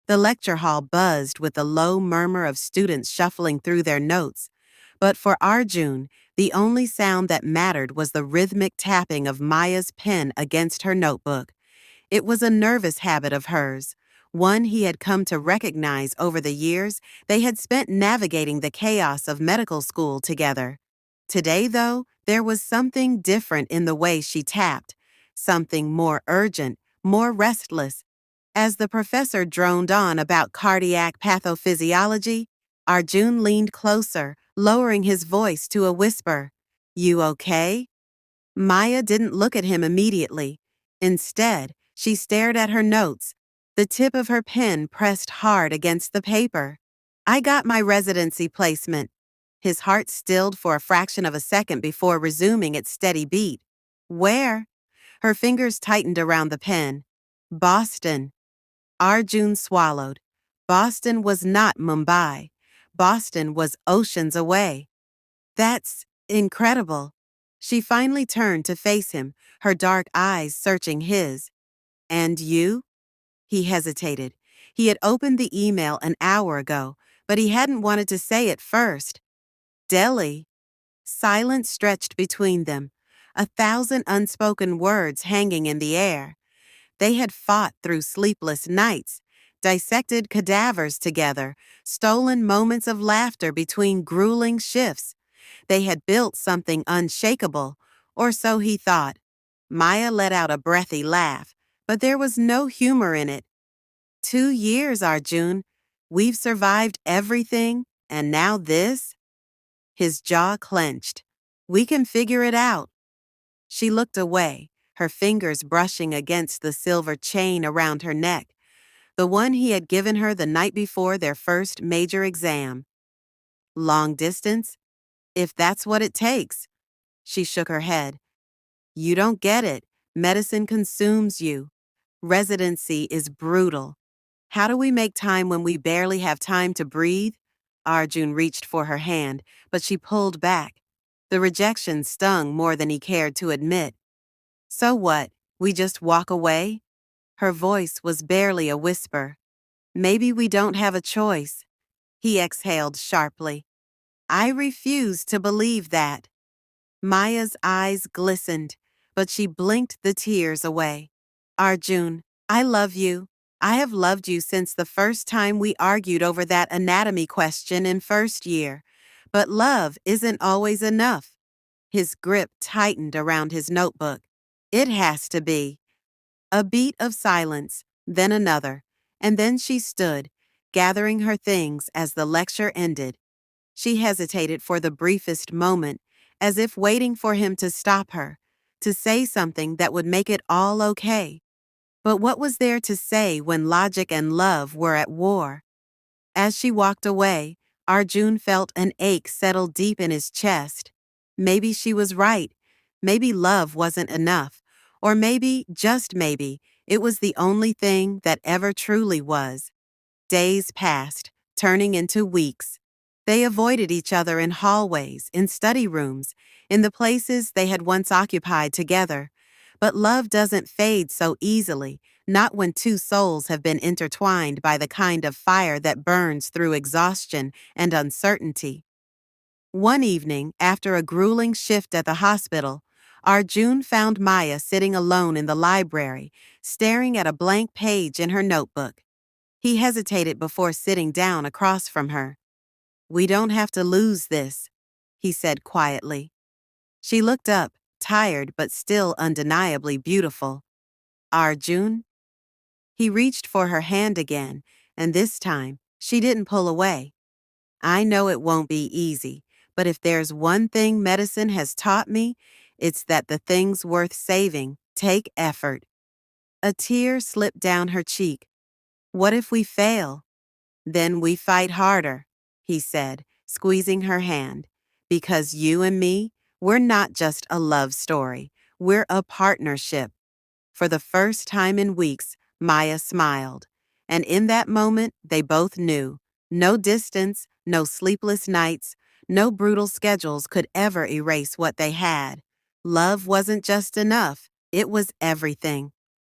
The lecture hall buzzed with the low murmur of students shuffling through their notes, but for Arjun, the only sound that mattered was the rhythmic tapping of Maya's pen against her notebook. It was a nervous habit of hers, one he had come to recognize over the years they had spent navigating the chaos of medical school together. Today, though, there was something different in the way she tapped, something more urgent, more restless. As the professor droned on about cardiac pathophysiology, Arjun leaned closer, lowering his voice to a whisper. "You okay?" Maya didn't look at him immediately. Instead, she stared at her notes, the tip of her pen pressed hard against the paper. "I got my residency placement." His heart stilled for a fraction of a second before resuming its steady beat. "Where?" Her fingers tightened around the pen. "Boston." Arjun swallowed. Boston was not Mumbai. Boston was oceans away. "That's incredible." She finally turned to face him, her dark eyes searching his. "And you?" He hesitated. He had opened the email an hour ago, but he hadn't wanted to say it first. "Delhi." Silence stretched between them, 1,000 unspoken words hanging in the air. They had fought through sleepless nights, dissected cadavers together, stolen moments of laughter between grueling shifts. They had built something unshakable, or so he thought. Maya let out a breathy laugh, but there was no humor in it. 2 years, Arjun. We've survived everything, and now this? His jaw clenched. "We can figure it out." She looked away, her fingers brushing against the silver chain around her neck, the one he had given her the night before their first major exam. "Long distance? If that's what it takes." She shook her head. "You don't get it. Medicine consumes you. Residency is brutal. How do we make time when we barely have time to breathe?" Arjun reached for her hand, but she pulled back. The rejection stung more than he cared to admit. "So what? We just walk away?" Her voice was barely a whisper. "Maybe we don't have a choice." He exhaled sharply. "I refuse to believe that." Maya's eyes glistened, but she blinked the tears away. "Arjun, I love you. I have loved you since the first time we argued over that anatomy question in first year. But love isn't always enough." His grip tightened around his notebook. "It has to be." A beat of silence, then another, and then she stood, gathering her things as the lecture ended. She hesitated for the briefest moment, as if waiting for him to stop her, to say something that would make it all okay. But what was there to say when logic and love were at war? As she walked away, Arjun felt an ache settle deep in his chest. Maybe she was right. Maybe love wasn't enough. Or maybe, just maybe, it was the only thing that ever truly was. Days passed, turning into weeks. They avoided each other in hallways, in study rooms, in the places they had once occupied together. But love doesn't fade so easily, not when two souls have been intertwined by the kind of fire that burns through exhaustion and uncertainty. One evening, after a grueling shift at the hospital, Arjun found Maya sitting alone in the library, staring at a blank page in her notebook. He hesitated before sitting down across from her. "We don't have to lose this," he said quietly. She looked up, tired but still undeniably beautiful. "Arjun?" He reached for her hand again, and this time, she didn't pull away. "I know it won't be easy, but if there's one thing medicine has taught me, it's that the things worth saving take effort." A tear slipped down her cheek. "What if we fail?" "Then we fight harder," he said, squeezing her hand. "Because you and me, we're not just a love story. We're a partnership." For the first time in weeks, Maya smiled. And in that moment, they both knew. No distance, no sleepless nights, no brutal schedules could ever erase what they had. Love wasn't just enough, it was everything.